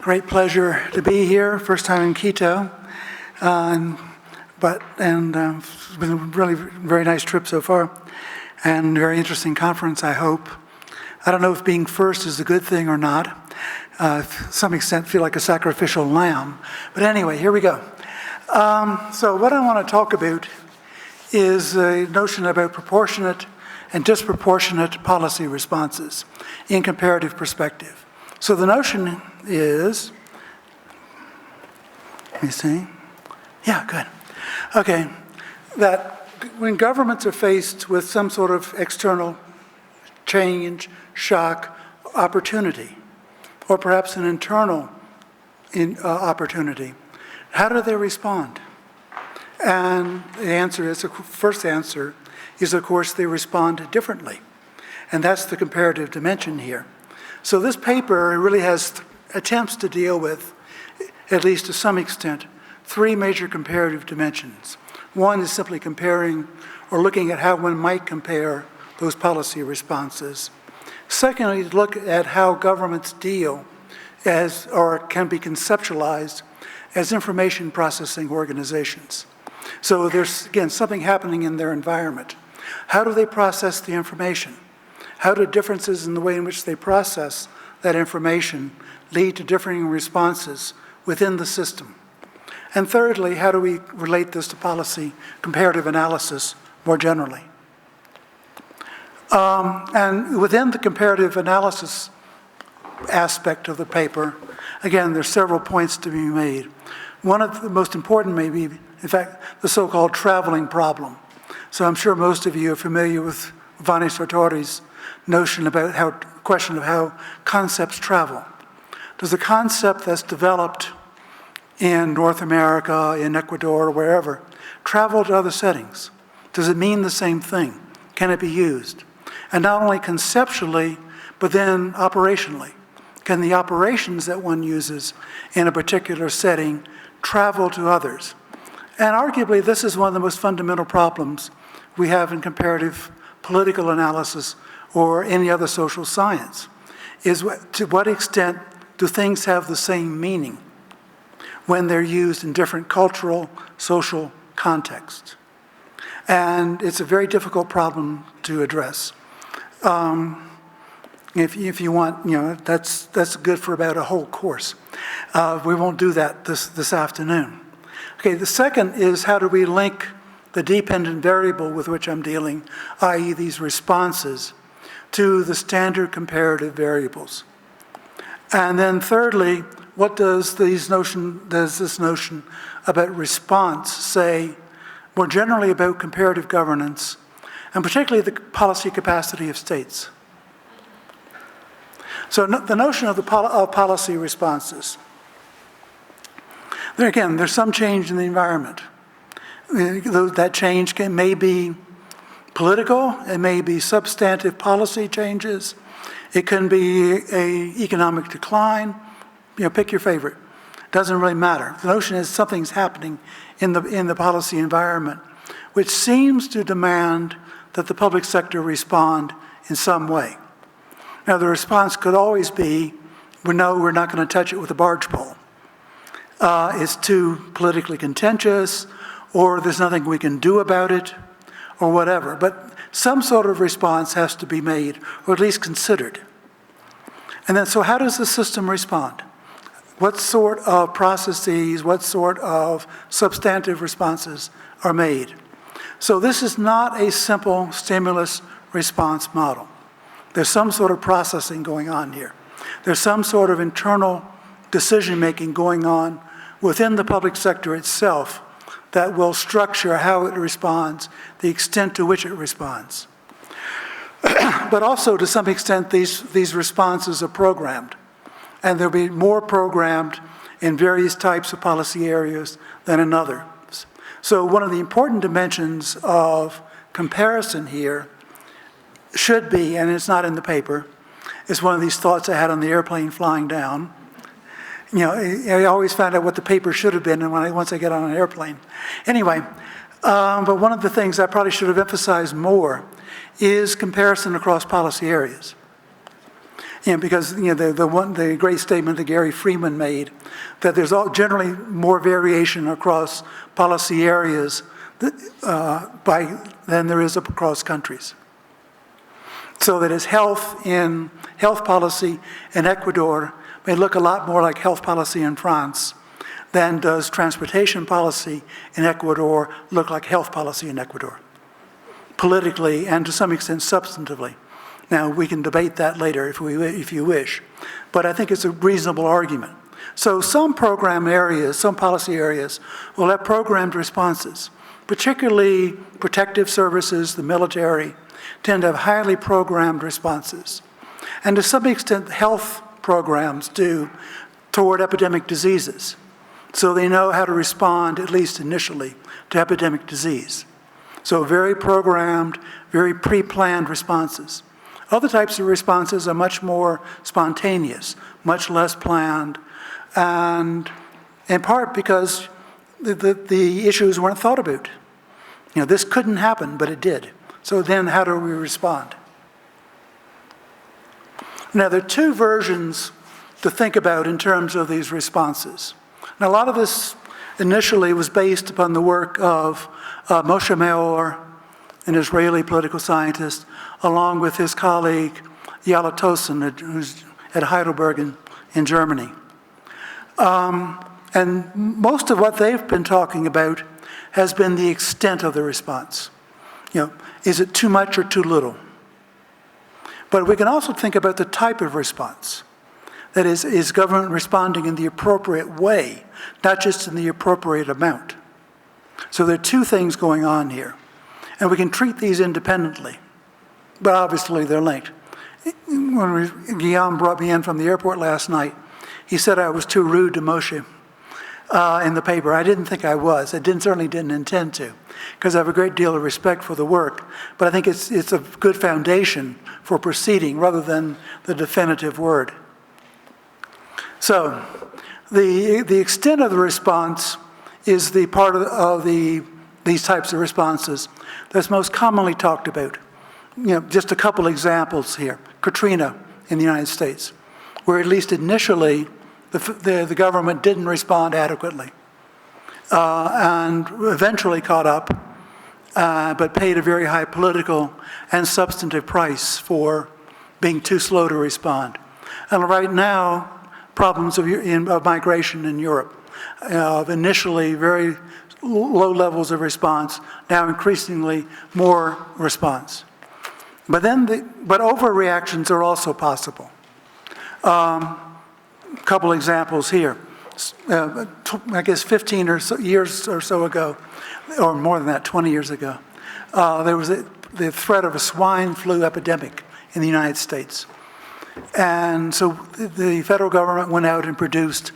Great pleasure to be here. First time in Quito, it's been a really very nice trip so far, and very interesting conference. I hope. I don't know if being first is a good thing or not. To some extent, feel like a sacrificial lamb. But anyway, here we go. So what I want to talk about is a notion about proportionate and disproportionate policy responses in comparative perspective. So the notion is, let me see. Yeah, good. Okay, that when governments are faced with some sort of external change, shock, opportunity, or perhaps an internal opportunity, how do they respond? And the answer is, the first answer is, of course, they respond differently. And that's the comparative dimension here. So this paper really has attempts to deal with, at least to some extent, three major comparative dimensions. One is simply comparing or looking at how one might compare those policy responses. Secondly, look at how governments deal as, or can be conceptualized as information processing organizations. So there's, again, something happening in their environment. How do they process the information? How do differences in the way in which they process that information lead to differing responses within the system? And thirdly, how do we relate this to policy comparative analysis more generally? And within the comparative analysis aspect of the paper, again, there's several points to be made. One of the most important may be, in fact, the so-called traveling problem. So I'm sure most of you are familiar with Vanni Sartori's notion about question of how concepts travel. Does a concept that's developed in North America, in Ecuador, or wherever, travel to other settings? Does it mean the same thing? Can it be used? And not only conceptually, but then operationally. Can the operations that one uses in a particular setting travel to others? And arguably, this is one of the most fundamental problems we have in comparative political analysis or any other social science, is to what extent do things have the same meaning when they're used in different cultural, social contexts? And it's a very difficult problem to address. If you want, that's good for about a whole course. We won't do that this afternoon. Okay, the second is how do we link the dependent variable with which I'm dealing, i.e. these responses, to the standard comparative variables. And then thirdly, what does this notion about response say more generally about comparative governance, and particularly the policy capacity of states? So the notion of policy responses. There again, there's some change in the environment. That change may be political, it may be substantive policy changes, it can be an economic decline, pick your favorite. Doesn't really matter. The notion is something's happening in the policy environment, which seems to demand that the public sector respond in some way. Now, the response could always be, we're not going to touch it with a barge pole. It's too politically contentious, or there's nothing we can do about it, or whatever. But some sort of response has to be made, or at least considered. And then, so how does the system respond? What sort of processes, what sort of substantive responses are made? So this is not a simple stimulus response model. There's some sort of processing going on here. There's some sort of internal decision-making going on within the public sector itself that will structure how it responds, the extent to which it responds. But also, to some extent, these responses are programmed. And they'll be more programmed in various types of policy areas than in others. So one of the important dimensions of comparison here should be, and it's not in the paper, is one of these thoughts I had on the airplane flying down. I always find out what the paper should have been once I get on an airplane. Anyway, but one of the things I probably should have emphasized more is comparison across policy areas. Because the great statement that Gary Freeman made, that there's generally more variation across policy areas than there is across countries. So that as health policy in Ecuador may look a lot more like health policy in France than does transportation policy in Ecuador look like health policy in Ecuador, politically and to some extent substantively. Now, we can debate that later if you wish, but I think it's a reasonable argument. So some program areas, some policy areas will have programmed responses, particularly protective services, the military, tend to have highly programmed responses. And to some extent, health programs do toward epidemic diseases. So they know how to respond, at least initially, to epidemic disease. So very programmed, very pre-planned responses. Other types of responses are much more spontaneous, much less planned, and in part because the issues weren't thought about. This couldn't happen, but it did. So then how do we respond? Now, there are two versions to think about in terms of these responses. Now, a lot of this initially was based upon the work of Moshe Meor, an Israeli political scientist, along with his colleague Yala Tosin, who's at Heidelberg in Germany. And most of what they've been talking about has been the extent of the response. Is it too much or too little? But we can also think about the type of response. That is government responding in the appropriate way, not just in the appropriate amount? So there are two things going on here. And we can treat these independently, but obviously they're linked. When Guillaume brought me in from the airport last night, he said I was too rude to Moshe in the paper. I didn't think I was. I certainly didn't intend to, because I have a great deal of respect for the work. But I think it's a good foundation for proceeding rather than the definitive word. So the extent of the response is the part of these types of responses that's most commonly talked about. Just a couple examples here. Katrina in the United States, where at least initially the government didn't respond adequately and eventually caught up, but paid a very high political and substantive price for being too slow to respond. And right now, problems of migration in Europe, of initially very low levels of response, now increasingly more response. But overreactions are also possible. A couple examples here. I guess 15 or so years or so ago, or more than that, 20 years ago, there was the threat of a swine flu epidemic in the United States. And so the federal government went out and produced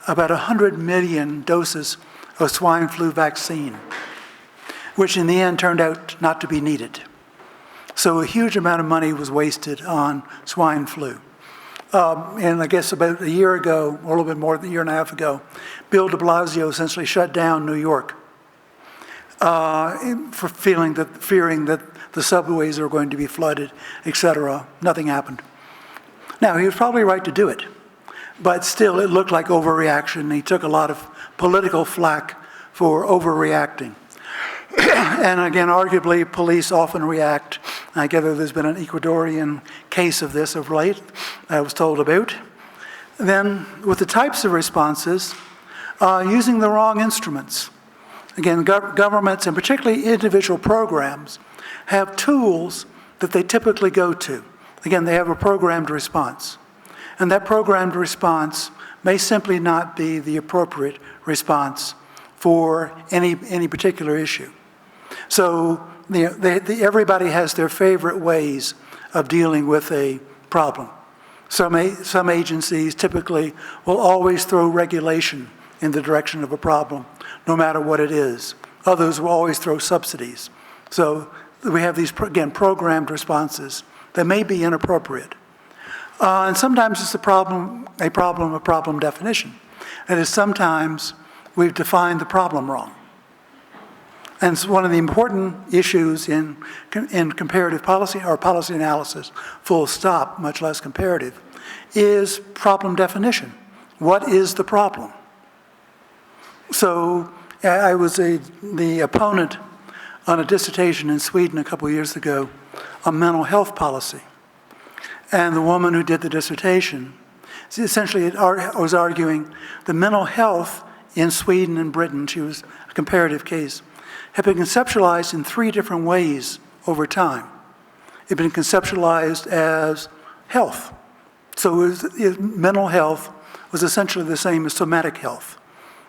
about 100 million doses of swine flu vaccine, which in the end turned out not to be needed. So a huge amount of money was wasted on swine flu. And I guess about a year ago, or a little bit more than a year and a half ago, Bill de Blasio essentially shut down New York for fearing that the subways are going to be flooded, etc. Nothing happened. Now, he was probably right to do it, but still it looked like overreaction. He took a lot of political flack for overreacting. And again, arguably, police often react. I gather there's been an Ecuadorian case of this of late I was told about. Then, with the types of responses, using the wrong instruments. Again, governments, and particularly individual programs, have tools that they typically go to. Again, they have a programmed response. And that programmed response may simply not be the appropriate response for any particular issue. So everybody has their favorite ways of dealing with a problem. Some agencies typically will always throw regulation in the direction of a problem, no matter what it is. Others will always throw subsidies. So we have these, again, programmed responses that may be inappropriate. And sometimes it's a problem definition. That is, sometimes we've defined the problem wrong. And it's one of the important issues in comparative policy, or policy analysis, full stop, much less comparative, is problem definition. What is the problem? So I was the opponent on a dissertation in Sweden a couple of years ago on mental health policy. And the woman who did the dissertation essentially was arguing the mental health in Sweden and Britain, she was a comparative case, had been conceptualized in 3 different ways over time. It had been conceptualized as health. So mental health was essentially the same as somatic health.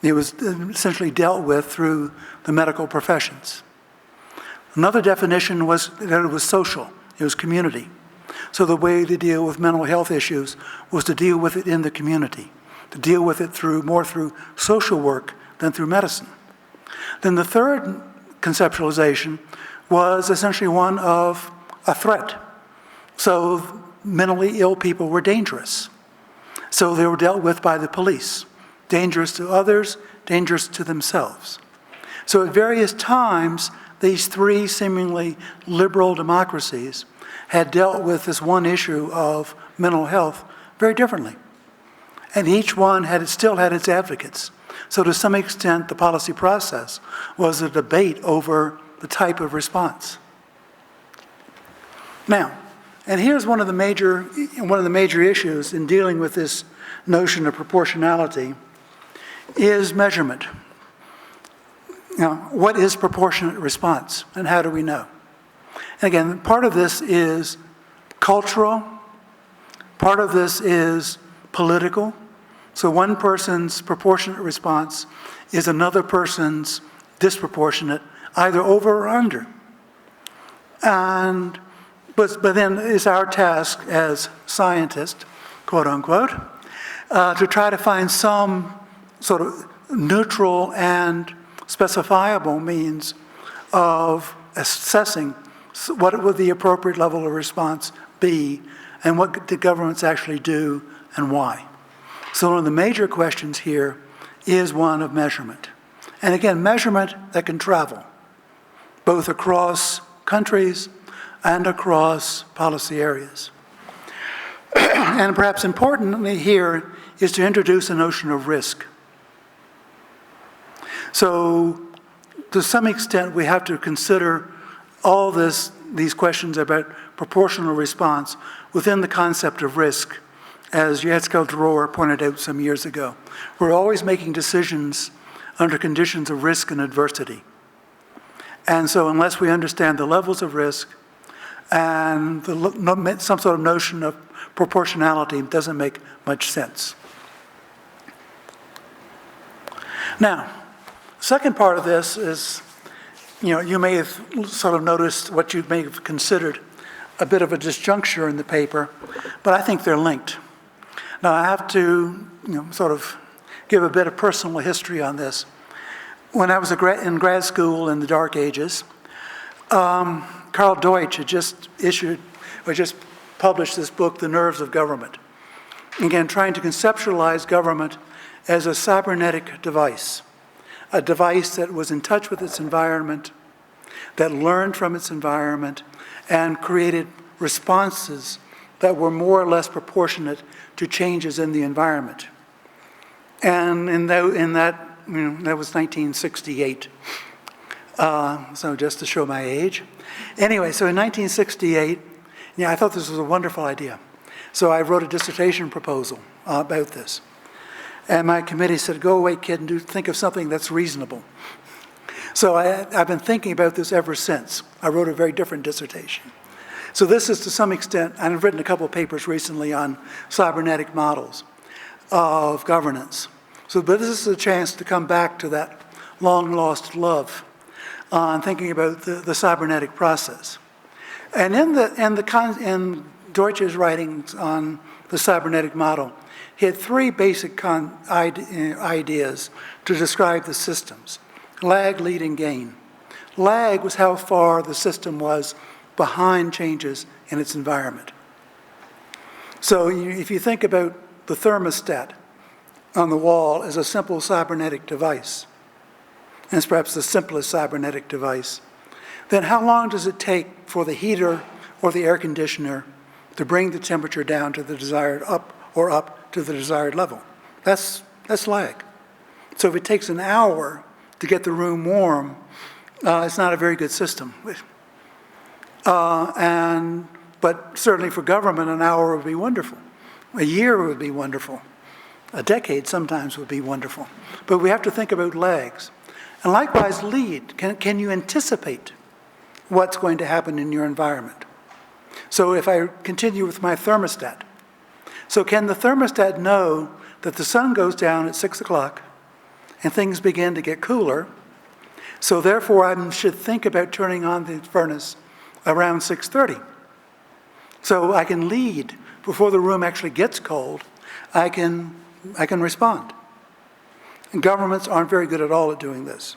It was essentially dealt with through the medical professions. Another definition was that it was social, it was community. So the way to deal with mental health issues was to deal with it in the community, to deal with it more through social work than through medicine. Then the third conceptualization was essentially one of a threat. So mentally ill people were dangerous. So they were dealt with by the police, dangerous to others, dangerous to themselves. So at various times, these 3 seemingly liberal democracies had dealt with this one issue of mental health very differently. And each one still had its advocates. So to some extent, the policy process was a debate over the type of response. Now, and here's one of the major issues in dealing with this notion of proportionality is measurement. Now, what is proportionate response, and how do we know? And again, part of this is cultural, part of this is political. So one person's proportionate response is another person's disproportionate, either over or under. But then it's our task as scientists, quote unquote, to try to find some sort of neutral and specifiable means of assessing what would the appropriate level of response be and what did governments actually do and why. So one of the major questions here is one of measurement. And again, measurement that can travel, both across countries and across policy areas. And perhaps importantly here is to introduce a notion of risk. So to some extent, we have to consider all these questions about proportional response within the concept of risk, as Jacek Dror pointed out some years ago. We're always making decisions under conditions of risk and adversity. And so unless we understand the levels of risk and some sort of notion of proportionality, it doesn't make much sense. Now, second part of this is, you may have sort of noticed what you may have considered a bit of a disjuncture in the paper, but I think they're linked. Now, I have to, sort of give a bit of personal history on this. When I was in grad school in the dark ages, Karl Deutsch had just published this book, The Nerves of Government. Again, trying to conceptualize government as a cybernetic device, a device that was in touch with its environment, that learned from its environment, and created responses that were more or less proportionate to changes in the environment. And that was 1968. So just to show my age. Anyway, so in 1968, I thought this was a wonderful idea. So I wrote a dissertation proposal about this. And my committee said, go away, kid, and think of something that's reasonable. So I've been thinking about this ever since. I wrote a very different dissertation. So this is to some extent, and I've written a couple of papers recently on cybernetic models of governance. But this is a chance to come back to that long-lost love on thinking about the cybernetic process. And in Deutsch's writings on the cybernetic model, he had 3 basic ideas to describe the systems: lag, lead, and gain. Lag was how far the system was behind changes in its environment. So if you think about the thermostat on the wall as a simple cybernetic device, and it's perhaps the simplest cybernetic device, then how long does it take for the heater or the air conditioner to bring the temperature down to the desired up to the desired level. That's lag. So if it takes an hour to get the room warm, it's not a very good system. But certainly for government, an hour would be wonderful. A year would be wonderful. A decade sometimes would be wonderful. But we have to think about lags. And likewise, lead. Can you anticipate what's going to happen in your environment? So if I continue with my thermostat, so can the thermostat know that the sun goes down at 6 o'clock and things begin to get cooler, so therefore I should think about turning on the furnace around 6:30. So I can lead before the room actually gets cold. I can respond. And governments aren't very good at all at doing this.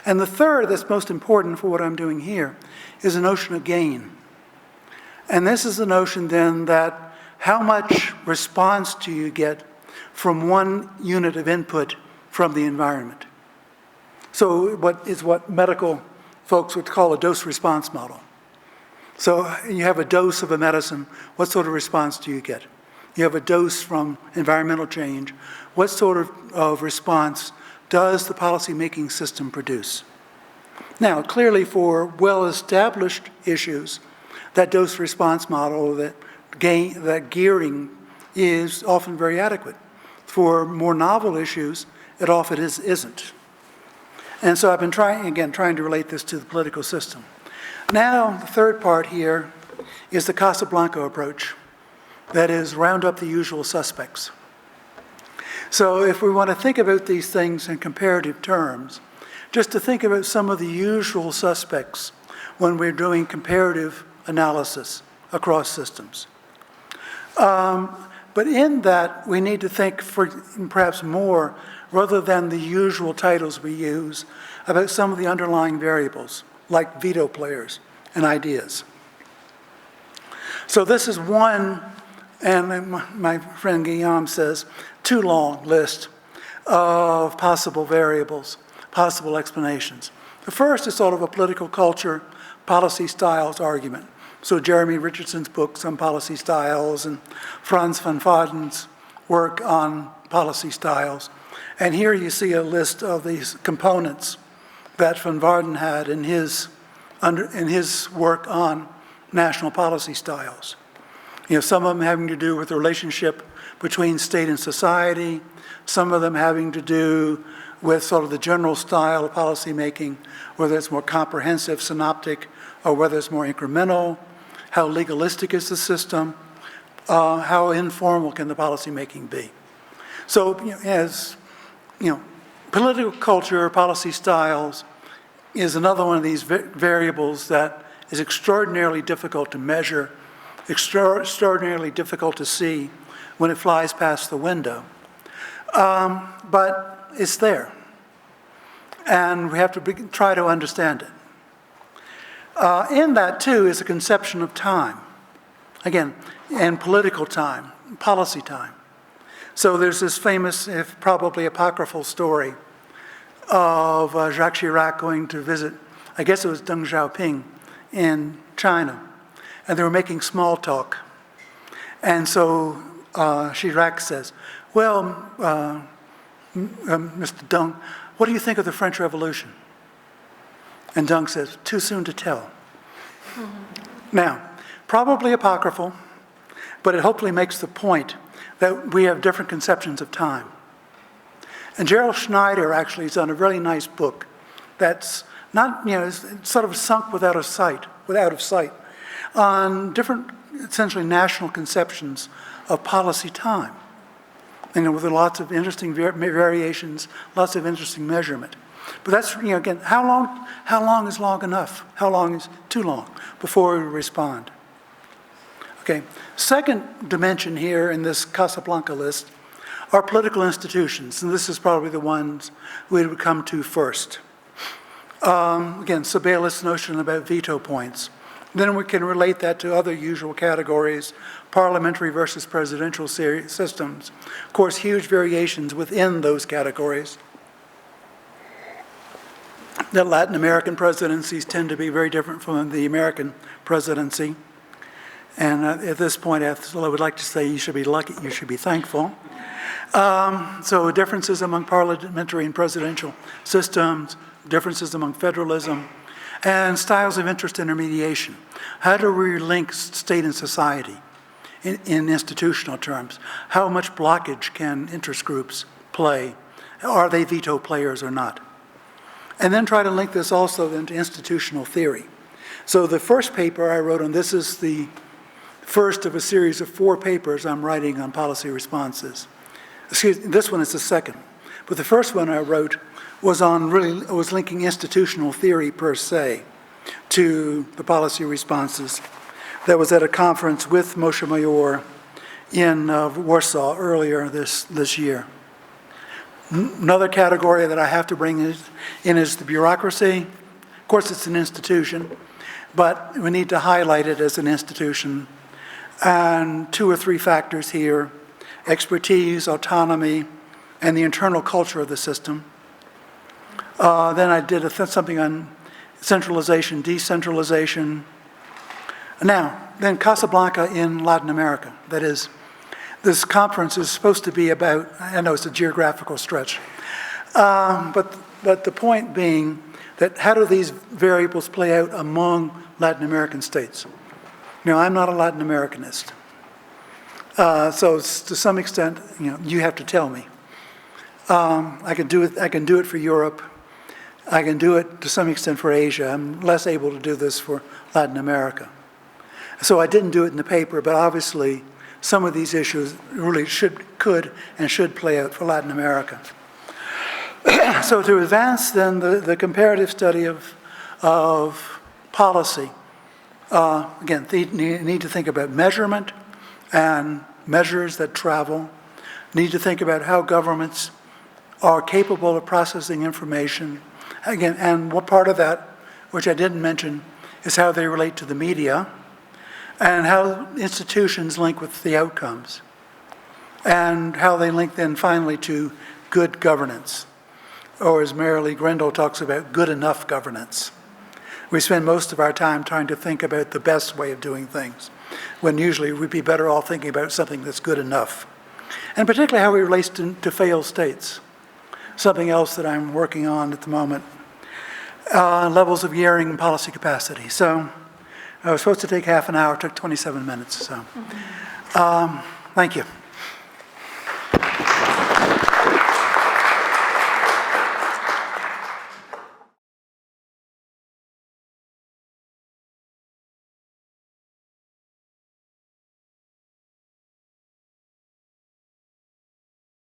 And the third, that's most important for what I'm doing here, is the notion of gain. And this is the notion then that how much response do you get from one unit of input from the environment? So what medical folks would call a dose-response model. So you have a dose of a medicine, what sort of response do you get? You have a dose from environmental change, what sort of response does the policy-making system produce? Now, clearly for well-established issues, that dose-response model, that gearing is often very adequate. For more novel issues, it often isn't. And so I've been trying to relate this to the political system. Now, the third part here is the Casablanca approach. That is, round up the usual suspects. So if we want to think about these things in comparative terms, just to think about some of the usual suspects when we're doing comparative analysis across systems. But in that, we need to think for perhaps more, rather than the usual titles we use, about some of the underlying variables, like veto players and ideas. So this is one, and my friend Guillaume says, too long list of possible variables, possible explanations. The first is sort of a political culture, policy styles argument. So Jeremy Richardson's books on policy styles and Frans van Vaarden's work on policy styles. And here you see a list of these components that van Vaarden had in his work on national policy styles. You know, some of them having to do with the relationship between state and society, some of them having to do with sort of the general style of policy making, whether it's more comprehensive, synoptic, or whether it's more incremental, how legalistic is the system, how informal can the policy making be. So, political culture, policy styles is another one of these variables that is extraordinarily difficult to measure, extraordinarily difficult to see when it flies past the window. But it's there, and we have to try to understand it. In that, too, is a conception of time. Again, and political time, policy time. So there's this famous, if probably apocryphal story of Jacques Chirac going to visit, I guess it was Deng Xiaoping in China, and they were making small talk. And so Chirac says, well, Mr. Deng, what do you think of the French Revolution? And Deng says, too soon to tell. Now, probably apocryphal, but it hopefully makes the point that we have different conceptions of time. And Gerald Schneider actually has done a really nice book that's not, it's sort of sunk without of sight, on different, essentially national conceptions of policy time. And with lots of interesting variations, lots of interesting measurement. But that's, again, how long is long enough? How long is too long before we respond? Okay, second dimension here in this Casablanca list are political institutions, and this is probably the ones we would come to first. Again, Sebelius' notion about veto points. Then we can relate that to other usual categories, parliamentary versus presidential systems. Of course, huge variations within those categories. The Latin American presidencies tend to be very different from the American presidency. And at this point, I would like to say you should be lucky, you should be thankful. So differences among parliamentary and presidential systems, differences among federalism, and styles of interest intermediation. How do we link state and society in institutional terms? How much blockage can interest groups play? Are they veto players or not? And then try to link this also into institutional theory. So the first paper I wrote on this is the first of a series of 4 papers I'm writing on policy responses. Excuse me, this one is the second. But the first one I wrote was linking institutional theory per se to the policy responses. That was at a conference with Moshe Mayor in Warsaw earlier this year. Another category that I have to bring in is the bureaucracy. Of course, it's an institution, but we need to highlight it as an institution. And 2 or 3 factors here: expertise, autonomy, and the internal culture of the system. Then I did something on centralization, decentralization. Now, then Casablanca in Latin America. That is, this conference is supposed to be about, I know it's a geographical stretch, but the point being that how do these variables play out among Latin American states? Now, I'm not a Latin Americanist. So to some extent, you have to tell me. I can do it for Europe. I can do it to some extent for Asia. I'm less able to do this for Latin America. So I didn't do it in the paper, but obviously some of these issues really could and should play out for Latin America. So to advance then the comparative study of policy, again, need to think about measurement and measures that travel, need to think about how governments are capable of processing information. Again, and what part of that, which I didn't mention, is how they relate to the media and how institutions link with the outcomes and how they link then finally to good governance, or as Marilee Grendel talks about, good enough governance. We spend most of our time trying to think about the best way of doing things, when usually we'd be better off thinking about something that's good enough. And particularly how it relates to failed states. Something else that I'm working on at the moment. Levels of gearing and policy capacity. So I was supposed to take half an hour, it took 27 minutes. So thank you.